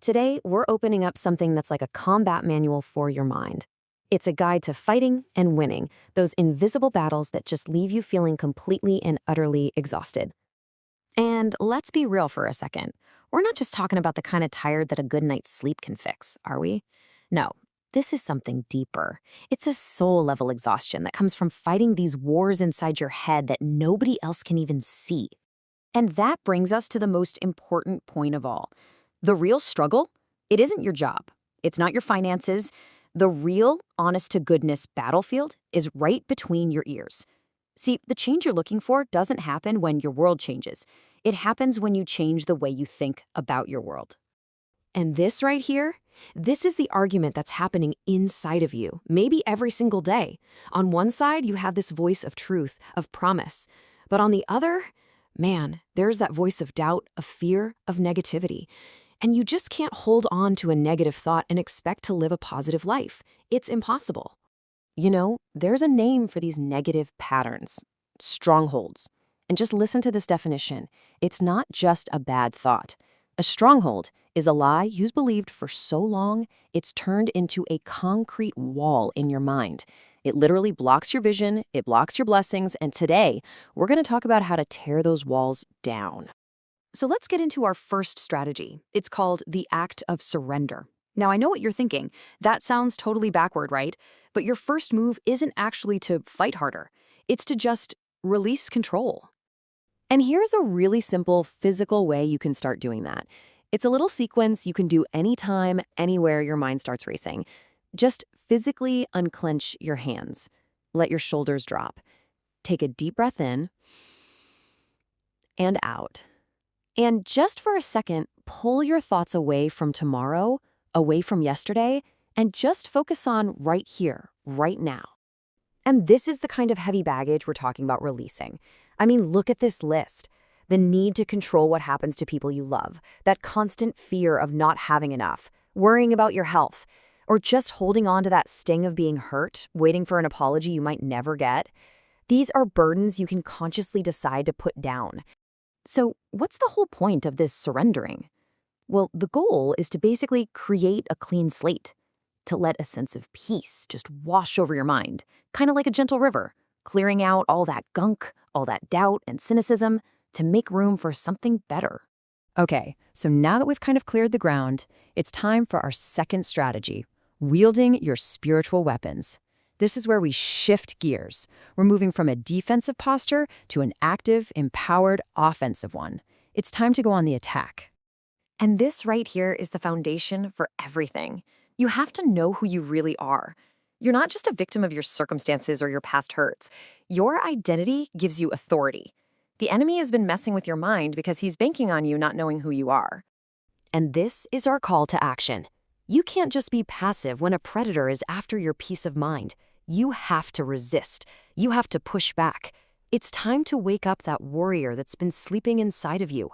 Today, we're opening up something that's like a combat manual for your mind. It's a guide to fighting and winning those invisible battles that just leave you feeling completely and utterly exhausted. And let's be real for a second. We're not just talking about the kind of tired that a good night's sleep can fix, are we? No, this is something deeper. It's a soul-level exhaustion that comes from fighting these wars inside your head that nobody else can even see. And that brings us to the most important point of all. The real struggle, it isn't your job. It's not your finances. The real, honest-to-goodness battlefield is right between your ears. See, the change you're looking for doesn't happen when your world changes. It happens when you change the way you think about your world. And this right here, this is the argument that's happening inside of you, maybe every single day. On one side, you have this voice of truth, of promise. But on the other, man, there's that voice of doubt, of fear, of negativity. And you just can't hold on to a negative thought and expect to live a positive life. It's impossible. You know, there's a name for these negative patterns, strongholds. And just listen to this definition. It's not just a bad thought. A stronghold is a lie you've believed for so long, it's turned into a concrete wall in your mind. It literally blocks your vision, it blocks your blessings, and today, we're going to talk about how to tear those walls down. So let's get into our first strategy. It's called the act of surrender. Now, I know what you're thinking. That sounds totally backward, right? But your first move isn't actually to fight harder. It's to just release control. And here's a really simple physical way you can start doing that. It's a little sequence you can do anytime, anywhere your mind starts racing. Just physically unclench your hands. Let your shoulders drop. Take a deep breath in and out. And just for a second, pull your thoughts away from tomorrow, away from yesterday, and just focus on right here, right now. And this is the kind of heavy baggage we're talking about releasing. I mean, look at this list. The need to control what happens to people you love, that constant fear of not having enough, worrying about your health, or just holding on to that sting of being hurt, waiting for an apology you might never get. These are burdens you can consciously decide to put down. So what's the whole point of this surrendering? Well, the goal is to basically create a clean slate, to let a sense of peace just wash over your mind, kind of like a gentle river, clearing out all that gunk, all that doubt and cynicism, to make room for something better. Okay, so now that we've kind of cleared the ground, it's time for our second strategy, wielding your spiritual weapons. This is where we shift gears. We're moving from a defensive posture to an active, empowered, offensive one. It's time to go on the attack. And this right here is the foundation for everything. You have to know who you really are. You're not just a victim of your circumstances or your past hurts. Your identity gives you authority. The enemy has been messing with your mind because he's banking on you not knowing who you are. And this is our call to action. You can't just be passive when a predator is after your peace of mind. You have to resist. You have to push back. It's time to wake up that warrior that's been sleeping inside of you.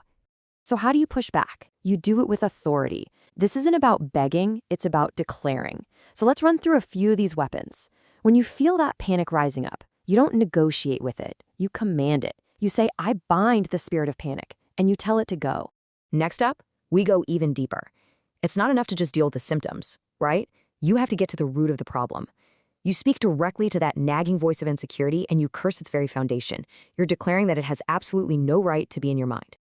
So how do you push back? You do it with authority. This isn't about begging, it's about declaring. So let's run through a few of these weapons. When you feel that panic rising up, you don't negotiate with it. You command it. You say, I bind the spirit of panic, and you tell it to go. Next up, we go even deeper. It's not enough to just deal with the symptoms, right? You have to get to the root of the problem. You speak directly to that nagging voice of insecurity and you curse its very foundation. You're declaring that it has absolutely no right to be in your mind.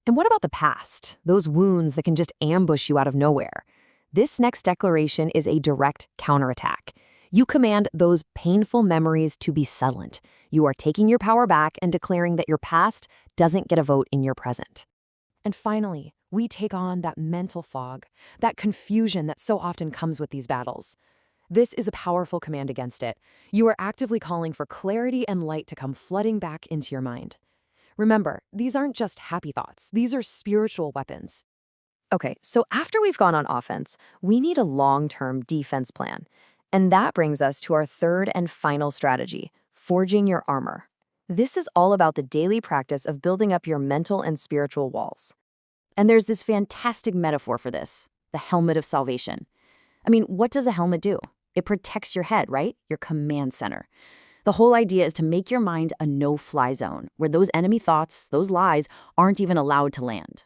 And what about the past? Those wounds that can just ambush you out of nowhere? This next declaration is a direct counterattack. You command those painful memories to be silent. You are taking your power back and declaring that your past doesn't get a vote in your present. And finally, we take on that mental fog, that confusion that so often comes with these battles. This is a powerful command against it. You are actively calling for clarity and light to come flooding back into your mind. Remember, these aren't just happy thoughts. These are spiritual weapons. Okay, so after we've gone on offense, we need a long-term defense plan. And that brings us to our third and final strategy, forging your armor. This is all about the daily practice of building up your mental and spiritual walls. And there's this fantastic metaphor for this, the helmet of salvation. I mean, what does a helmet do? It protects your head, right? Your command center. The whole idea is to make your mind a no-fly zone, where those enemy thoughts, those lies, aren't even allowed to land.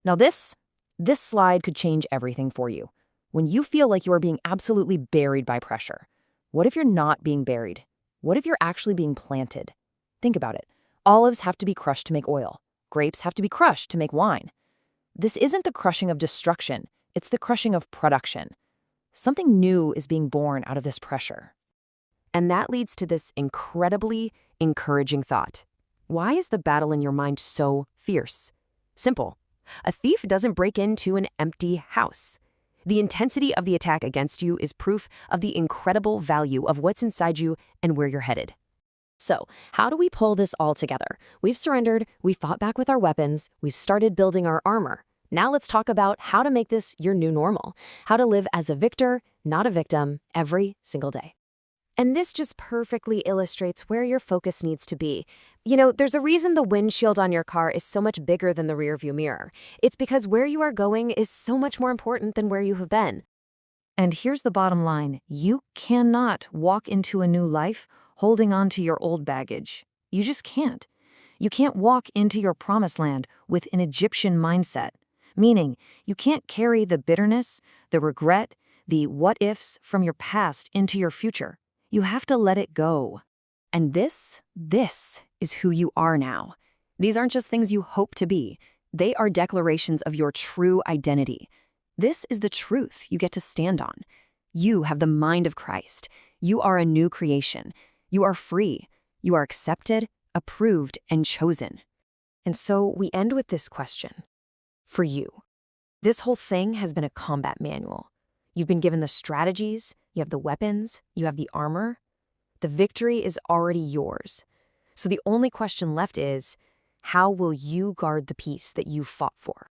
Now this This slide could change everything for you. When you feel like you are being absolutely buried by pressure, what if you're not being buried? What if you're actually being planted? Think about it. Olives have to be crushed to make oil. Grapes have to be crushed to make wine. This isn't the crushing of destruction, it's the crushing of production. Something new is being born out of this pressure. And that leads to this incredibly encouraging thought. Why is the battle in your mind so fierce? Simple. A thief doesn't break into an empty house. The intensity of the attack against you is proof of the incredible value of what's inside you and where you're headed. So, how do we pull this all together? We've surrendered, we fought back with our weapons, we've started building our armor. Now let's talk about how to make this your new normal, how to live as a victor, not a victim, every single day. And this just perfectly illustrates where your focus needs to be. There's a reason the windshield on your car is so much bigger than the rearview mirror. It's because where you are going is so much more important than where you have been. And here's the bottom line. You cannot walk into a new life holding on to your old baggage. You just can't. You can't walk into your promised land with an Egyptian mindset, meaning you can't carry the bitterness, the regret, the what-ifs from your past into your future. You have to let it go. And this is who you are now. These aren't just things you hope to be. They are declarations of your true identity. This is the truth you get to stand on. You have the mind of Christ. You are a new creation. You are free. You are accepted, approved, and chosen. And so we end with this question. For you, this whole thing has been a combat manual. You've been given the strategies, you have the weapons, you have the armor. The victory is already yours. So the only question left is, how will you guard the peace that you fought for?